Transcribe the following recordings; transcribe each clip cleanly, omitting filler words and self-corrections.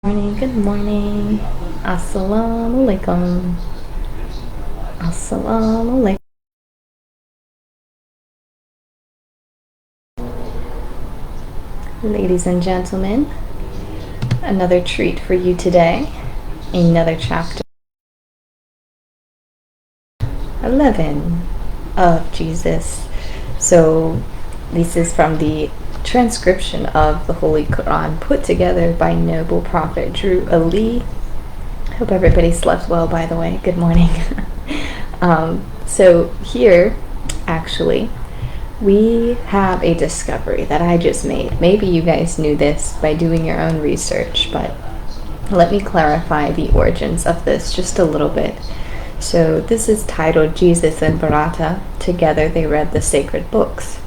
Good morning. Assalamu alaikum. Assalamu alaikum. Ladies and gentlemen, another treat for you today. Another chapter 11 of Jesus. So this is from the transcription of the Holy Quran put together by noble prophet Drew Ali. Hope everybody slept well, by the way. Good morning. So here, actually, we have a discovery that I just made. Maybe you guys knew this by doing your own research, but let me clarify the origins of this just a little bit. So this is titled Jesus and Barato. Together they read the sacred books.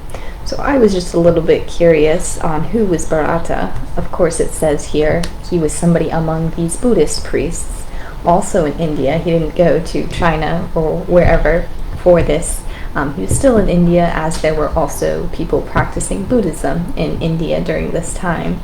So I was just a little bit curious on who was Barato. Of course it says here he was somebody among these Buddhist priests, also in India. He didn't go to China or wherever for this. He was still in India, as there were also people practicing Buddhism in India during this time.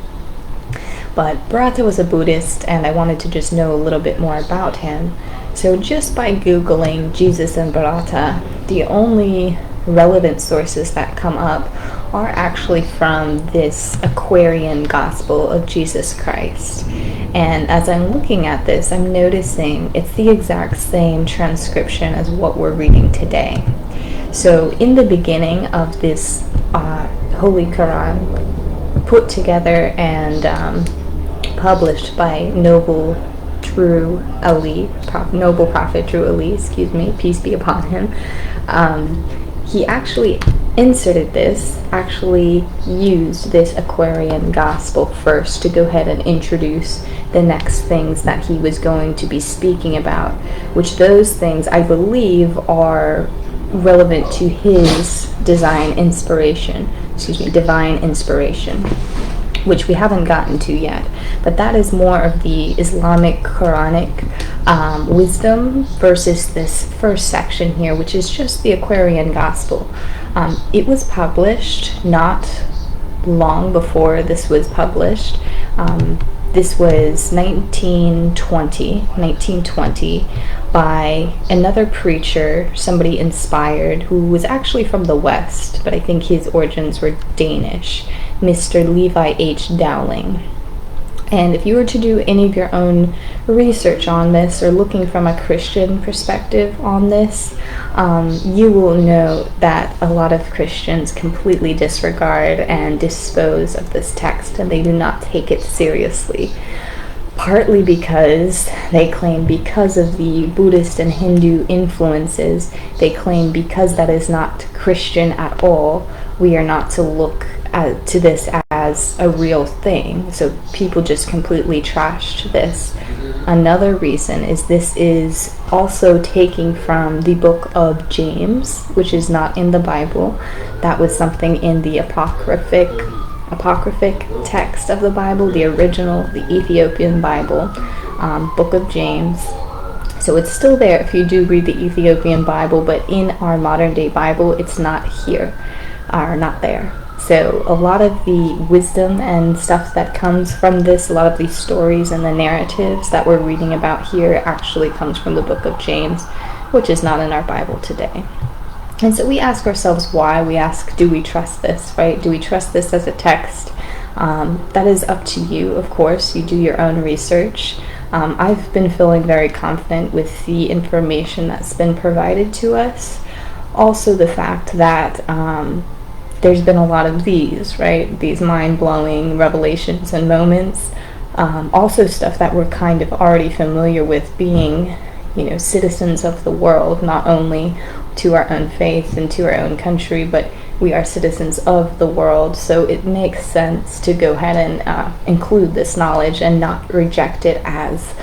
But Barato was a Buddhist, and I wanted to just know a little bit more about him. So just by Googling Jesus and Barato, the only relevant sources that come up are actually from this K.O.R.A.N gospel of Jesus Christ. And as I'm looking at this, I'm noticing it's the exact same transcription as what we're reading today. So in the beginning of this Holy Quran, put together and published by noble prophet Drew Ali, peace be upon him, he actually inserted this, actually used this K.O.R.A.N gospel first to go ahead and introduce the next things that he was going to be speaking about, which those things I believe are relevant to his divine inspiration, which we haven't gotten to yet. But that is more of the Islamic Quranic wisdom versus this first section here, which is just the K.O.R.A.N gospel. It was published not long before this was published. This was 1920 by another preacher, somebody inspired, who was actually from the West, but I think his origins were Danish, Mr. Levi H. Dowling. And if you were to do any of your own research on this, or looking from a Christian perspective on this, you will know that a lot of Christians completely disregard and dispose of this text, and they do not take it seriously. Partly because they claim, because of the Buddhist and Hindu influences, they claim because that is not Christian at all, we are not to look to this as a real thing. So people just completely trashed this. Another reason is this is also taking from the book of James, which is not in the Bible. That was something in the apocryphic text of the Bible, the original, the Ethiopian Bible, book of James. So it's still there if you do read the Ethiopian Bible, but in our modern day Bible, it's not here, or not there. So a lot of the wisdom and stuff that comes from this, a lot of these stories and the narratives that we're reading about here actually comes from the book of James, which is not in our Bible today. And so we ask ourselves why. We ask, do we trust this, right? Do we trust this as a text? That is up to you, of course. You do your own research. I've been feeling very confident with the information that's been provided to us. Also the fact that there's been a lot of these, right? These mind-blowing revelations and moments. Also stuff that we're kind of already familiar with, being, citizens of the world, not only to our own faith and to our own country, but we are citizens of the world. So it makes sense to go ahead and include this knowledge and not reject it as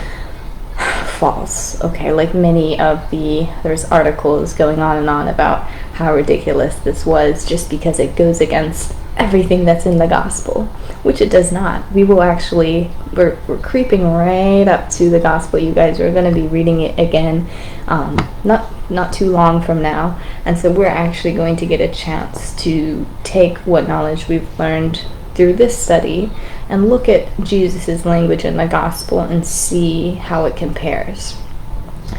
false. Okay, like many of there's articles going on and on about how ridiculous this was, just because it goes against everything that's in the gospel, which it does not. We will actually, we're creeping right up to the gospel. You guys are going to be reading it again not too long from now, and so we're actually going to get a chance to take what knowledge we've learned through this study and look at Jesus' language in the gospel and see how it compares.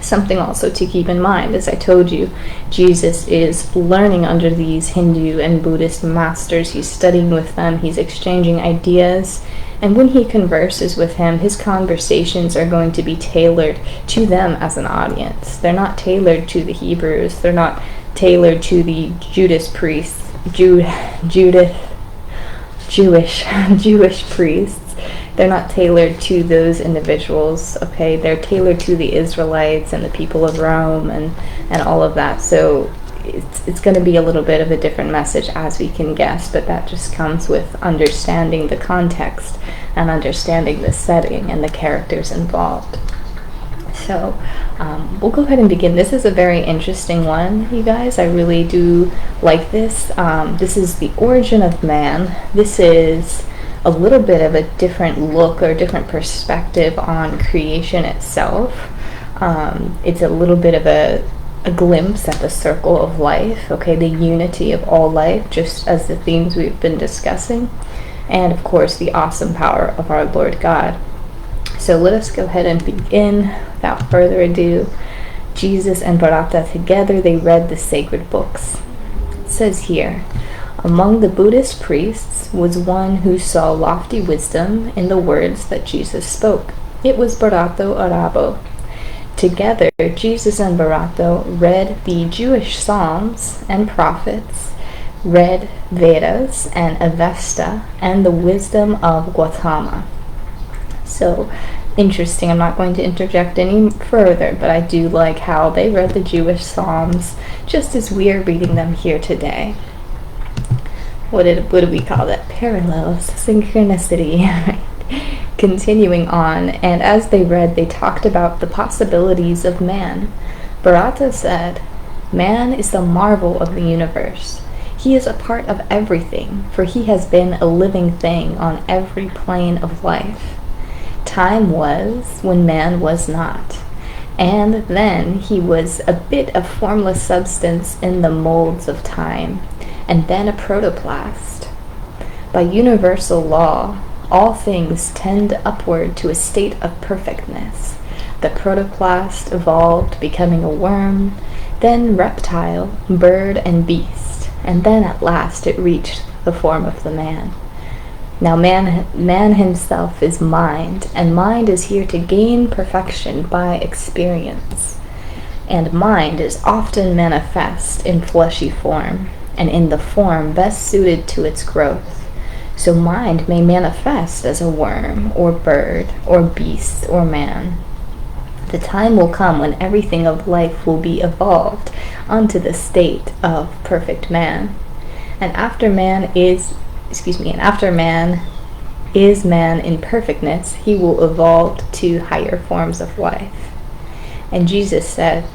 Something also to keep in mind, as I told you, Jesus is learning under these Hindu and Buddhist masters. He's studying with them, he's exchanging ideas, and when he converses with him, his conversations are going to be tailored to them as an audience. They're not tailored to the Hebrews, they're not tailored to the Jewish priests, Jewish priests. They're not tailored to those individuals, okay? They're tailored to the Israelites and the people of Rome and all of that. So it's going to be a little bit of a different message, as we can guess, but that just comes with understanding the context and understanding the setting and the characters involved. So we'll go ahead and begin. This is a very interesting one, you guys. I really do like this. This is the origin of man. This is a little bit of a different look or different perspective on creation itself. It's a little bit of a glimpse at the circle of life, okay, the unity of all life, just as the themes we've been discussing, and of course the awesome power of our Lord God. So let us go ahead and begin. Without further ado, Jesus and Barata together, they read the sacred books. It says here, among the Buddhist priests was one who saw lofty wisdom in the words that Jesus spoke. It was Barato Arabo. Together, Jesus and Barato read the Jewish Psalms and prophets, read Vedas and Avesta, and the wisdom of Guatama. So, interesting. I'm not going to interject any further, but I do like how they read the Jewish Psalms, just as we are reading them here today. What do we call that? Parallels, synchronicity. Continuing on, and as they read, they talked about the possibilities of man. Barata said, man is the marvel of the universe. He is a part of everything, for he has been a living thing on every plane of life. Time was when man was not, and then he was a bit of formless substance in the molds of time, and then a protoplast. By universal law, all things tend upward to a state of perfectness. The protoplast evolved, becoming a worm, then reptile, bird, and beast, and then at last it reached the form of the man. Now man himself is mind, and mind is here to gain perfection by experience. And mind is often manifest in fleshy form, and in the form best suited to its growth. So mind may manifest as a worm, or bird, or beast, or man. The time will come when everything of life will be evolved unto the state of perfect man. And after man is man in perfectness, he will evolve to higher forms of life. And Jesus said,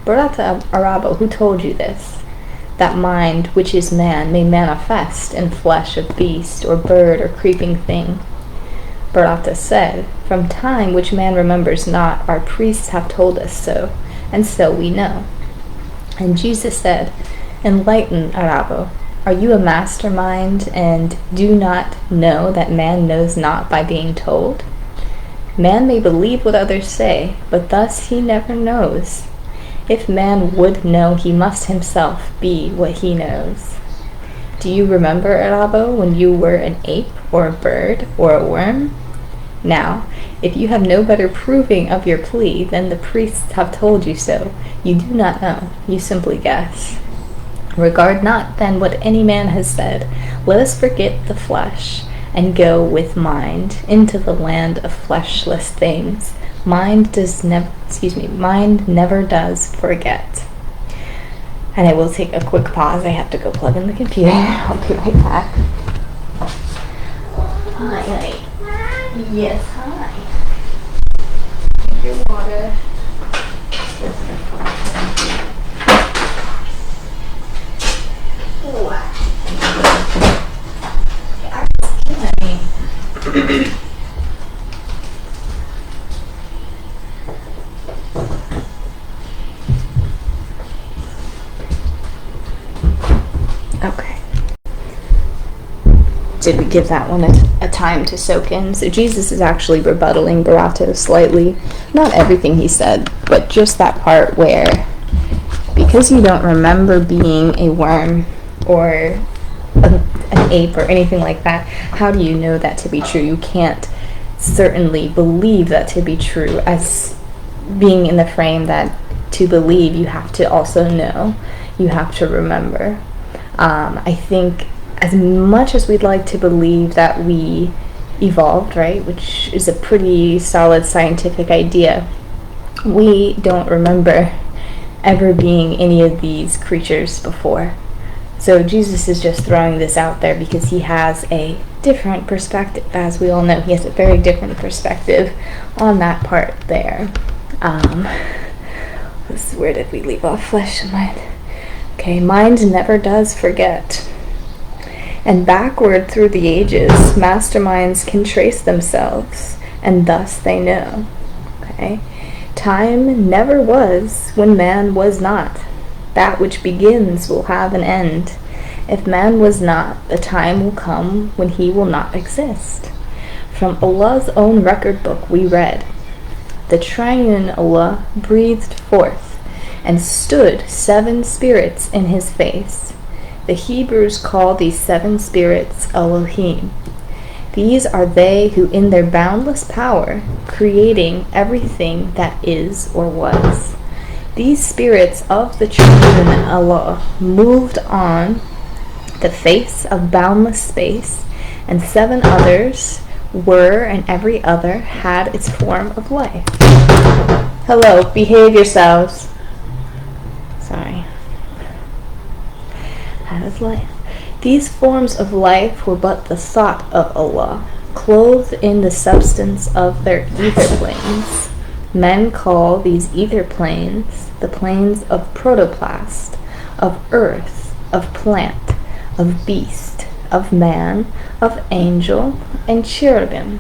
Barato Arabo, who told you this? That mind, which is man, may manifest in flesh of beast, or bird, or creeping thing. Barata said, from time which man remembers not, our priests have told us so, and so we know. And Jesus said, enlighten, Arabo. Are you a mastermind, and do not know that man knows not by being told? Man may believe what others say, but thus he never knows. If man would know, he must himself be what he knows. Do you remember, Arabo, when you were an ape, or a bird, or a worm? Now, if you have no better proving of your plea than the priests have told you so, you do not know, you simply guess. Regard not then what any man has said. Let us forget the flesh, and go with mind into the land of fleshless things. Mind never does forget. And I will take a quick pause. I have to go plug in the computer. I'll be right back. Hi. Yes, hi. Drink your water. suggested we give that one a time to soak in. So Jesus is actually rebuttaling Barato slightly. Not everything he said, but just that part where, because you don't remember being a worm or an ape or anything like that, how do you know that to be true? You can't certainly believe that to be true, as being in the frame that to believe you have to also know, you have to remember. I think as much as we'd like to believe that we evolved, right, which is a pretty solid scientific idea, we don't remember ever being any of these creatures before. So Jesus is just throwing this out there because he has a different perspective. As we all know, he has a very different perspective on that part there. Where did we leave off? Flesh and mind. Okay, mind never does forget. And backward through the ages, masterminds can trace themselves, and thus they know. Okay? Time never was when man was not. That which begins will have an end. If man was not, the time will come when he will not exist. From Allah's own record book we read, the triune Allah breathed forth, and stood 7 spirits in his face. The Hebrews call these 7 spirits Elohim. These are they who in their boundless power, creating everything that is or was. These spirits of the triune Allah moved on the face of boundless space, and 7 others were, and every other had its form of life. Hello, behave yourselves. Sorry. Had its life. These forms of life were but the thought of Allah, clothed in the substance of their ether planes. Men call these ether planes the planes of protoplast, of earth, of plant, of beast, of man, of angel, and cherubim.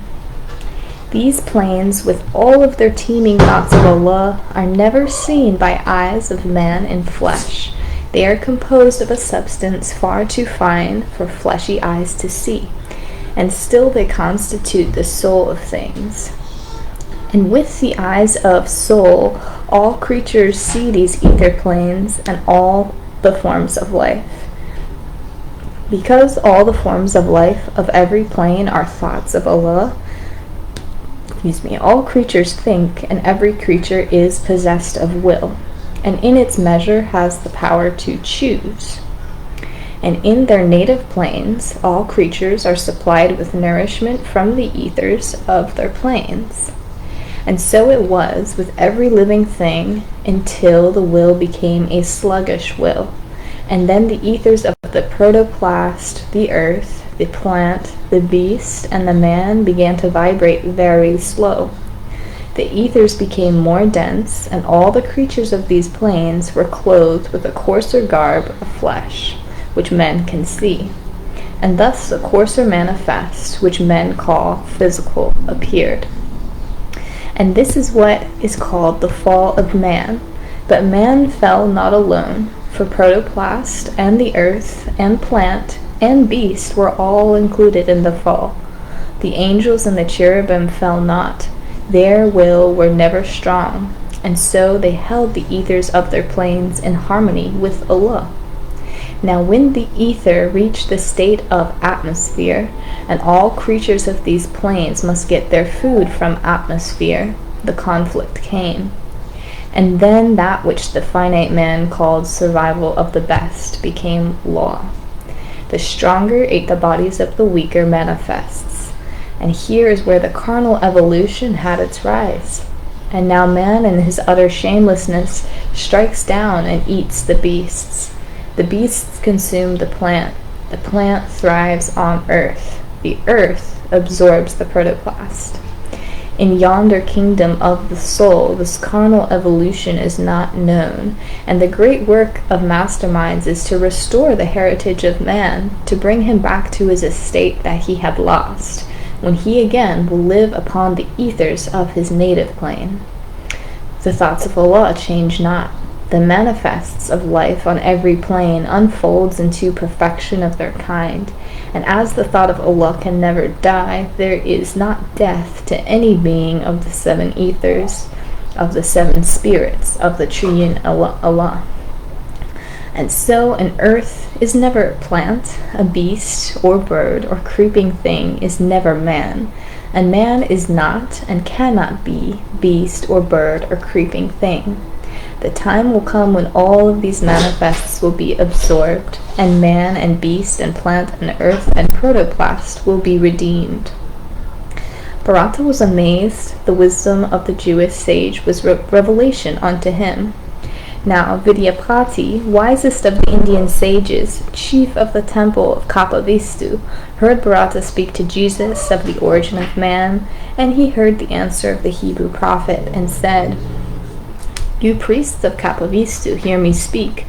These planes, with all of their teeming thoughts of Allah, are never seen by eyes of man in flesh. They are composed of a substance far too fine for fleshy eyes to see, and still they constitute the soul of things. And with the eyes of soul, all creatures see these ether planes and all the forms of life. Because all the forms of life of every plane are thoughts of Allah, all creatures think, and every creature is possessed of will, and in its measure has the power to choose. And in their native planes, all creatures are supplied with nourishment from the ethers of their planes. And so it was with every living thing until the will became a sluggish will, and then the ethers of the protoplast, the earth, the plant, the beast, and the man began to vibrate very slow. The ethers became more dense, and all the creatures of these planes were clothed with a coarser garb of flesh, which men can see. And thus the coarser manifest, which men call physical, appeared. And this is what is called the fall of man. But man fell not alone, for protoplast, and the earth, and plant, and beast were all included in the fall. The angels and the cherubim fell not. Their will were never strong, and so they held the ethers of their planes in harmony with Allah. Now when the ether reached the state of atmosphere, and all creatures of these planes must get their food from atmosphere, the conflict came. And then that which the finite man called survival of the best became law. The stronger ate the bodies of the weaker manifests. And here is where the carnal evolution had its rise. And now man in his utter shamelessness strikes down and eats the beasts. The beasts consume the plant. The plant thrives on earth. The earth absorbs the protoplast. In yonder kingdom of the soul, this carnal evolution is not known, and the great work of masterminds is to restore the heritage of man, to bring him back to his estate that he had lost, when he again will live upon the ethers of his native plane. The thoughts of Allah change not. The manifests of life on every plane unfolds into perfection of their kind, and as the thought of Allah can never die, there is not death to any being of the seven ethers, of the seven spirits, of the triune Allah. And so an earth is never a plant, a beast or bird or creeping thing is never man, and man is not and cannot be beast or bird or creeping thing. The time will come when all of these manifests will be absorbed, and man and beast and plant and earth and protoplast will be redeemed. Barato was amazed. The wisdom of the Jewish sage was revelation unto him. Now Vidyapati, wisest of the Indian sages, chief of the temple of Kapavistu, heard Bharata speak to Jesus of the origin of man, and he heard the answer of the Hebrew prophet, and said, "You priests of Kapavistu, hear me speak.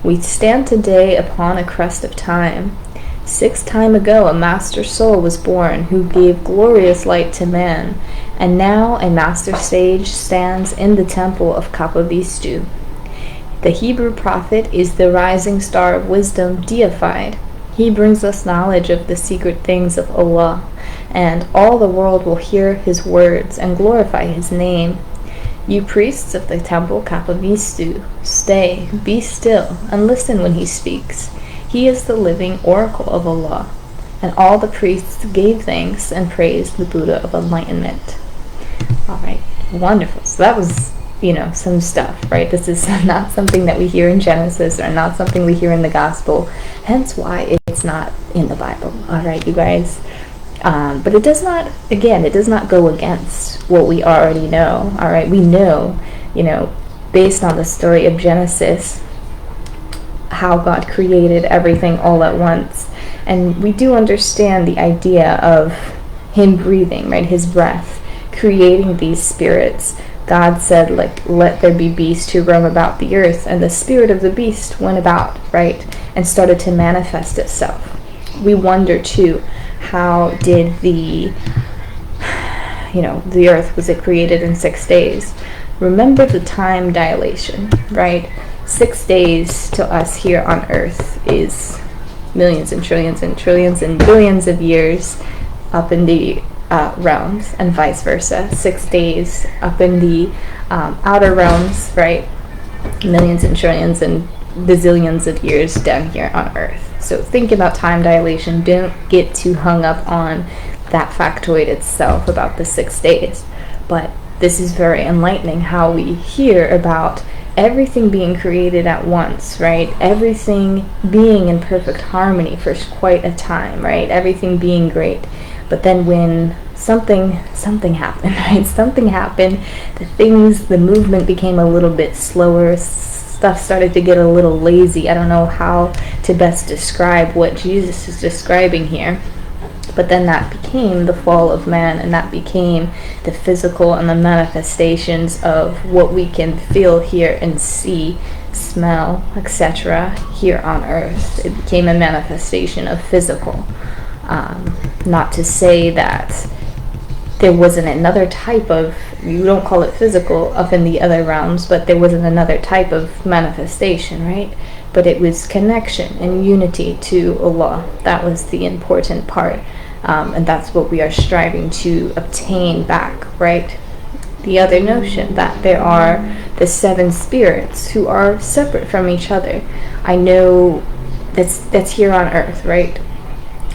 We stand today upon a crest of time. 6 time ago a master soul was born who gave glorious light to man, and now a master sage stands in the temple of Kapavistu. The Hebrew prophet is the rising star of wisdom deified. He brings us knowledge of the secret things of Allah, and all the world will hear his words and glorify his name. You priests of the temple Kapavistu, stay, be still, and listen when he speaks. He is the living oracle of Allah." And all the priests gave thanks and praised the Buddha of enlightenment. All right, wonderful. So that was, some stuff, right? This is not something that we hear in Genesis, or not something we hear in the Gospel, hence why it's not in the Bible. All right, you guys. But it does not go against what we already know. All right, we know, based on the story of Genesis, how God created everything all at once. And we do understand the idea of him breathing, right, his breath, creating these spirits. God said, let there be beasts who roam about the earth, and the spirit of the beast went about, right, and started to manifest itself. We wonder too, how did the earth, was it created in 6 days? Remember the time dilation, right? 6 days to us here on earth is millions and trillions and trillions and billions of years up in the realms, and vice versa. 6 days up in the outer realms, right? Millions and trillions and bazillions of years down here on earth. So think about time dilation. Don't get too hung up on that factoid itself about the 6 days. But this is very enlightening, how we hear about everything being created at once, right? Everything being in perfect harmony for quite a time, right? Everything being great. But then when something happened, right? Something happened. The movement became a little bit slower. Stuff started to get a little lazy. I don't know how to best describe what Jesus is describing here. But then that became the fall of man, and that became the physical and the manifestations of what we can feel, hear, and see, smell, etc. here on earth. It became a manifestation of physical. Not to say that there wasn't another type of, you don't call it physical up in the other realms, but there wasn't another type of manifestation, right? But it was connection and unity to Allah. That was the important part. And that's what we are striving to obtain back, right? The other notion that there are the 7 spirits who are separate from each other. I know that's here on earth, right?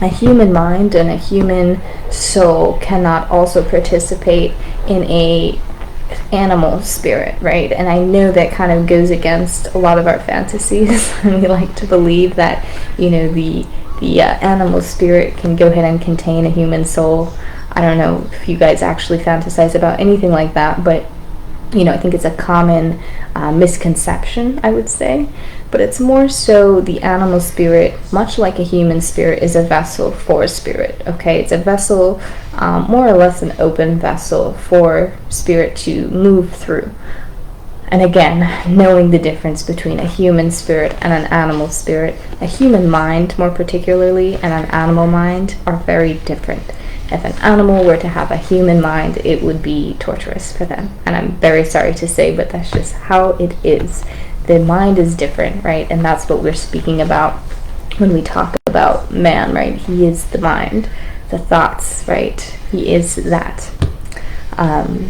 A human mind and a human soul cannot also participate in a animal spirit, right? And I know that kind of goes against a lot of our fantasies. And we like to believe that, the animal spirit can go ahead and contain a human soul. I don't know if you guys actually fantasize about anything like that, but I think it's a common misconception, I would say. But it's more so the animal spirit, much like a human spirit, is a vessel for spirit, okay? It's a vessel, more or less an open vessel for spirit to move through. And again, knowing the difference between a human spirit and an animal spirit, a human mind more particularly, and an animal mind are very different. If an animal were to have a human mind, it would be torturous for them. And I'm very sorry to say, but that's just how it is. the mind is different, right? And that's what we're speaking about when we talk about man, right? He is the mind, the thoughts, right? He is that.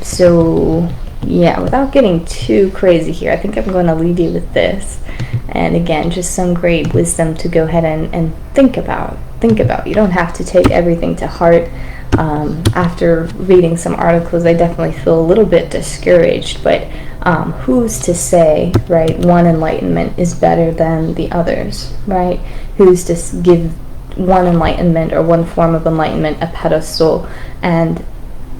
So yeah, without getting too crazy here, I think I'm going to leave you with this. And again, just some great wisdom to go ahead and think about. You don't have to take everything to heart. After reading some articles, I definitely feel a little bit discouraged, but who's to say, right, one enlightenment is better than the others, right? Who's to give one enlightenment or one form of enlightenment a pedestal, and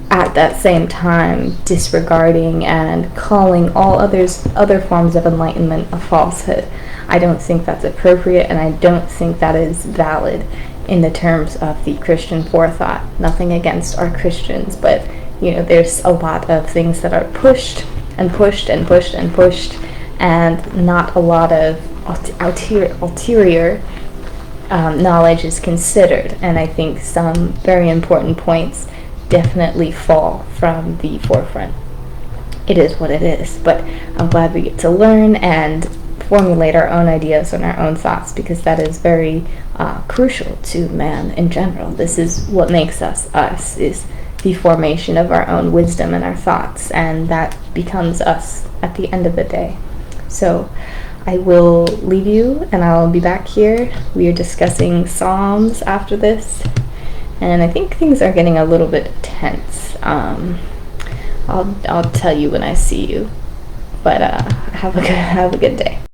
at that same time disregarding and calling all other forms of enlightenment a falsehood? I don't think that's appropriate, and I don't think that is valid in the terms of the Christian forethought. Nothing against our Christians, but there's a lot of things that are pushed and pushed and pushed and pushed, and not a lot of ulterior knowledge is considered. And I think some very important points definitely fall from the forefront. It is what it is, but I'm glad we get to learn and formulate our own ideas and our own thoughts, because that is very crucial to man in general. This is what makes us, is the formation of our own wisdom and our thoughts, and that becomes us at the end of the day. So I will leave you, and I'll be back here. We are discussing Psalms after this, and I think things are getting a little bit tense. I'll tell you when I see you, but have a good day.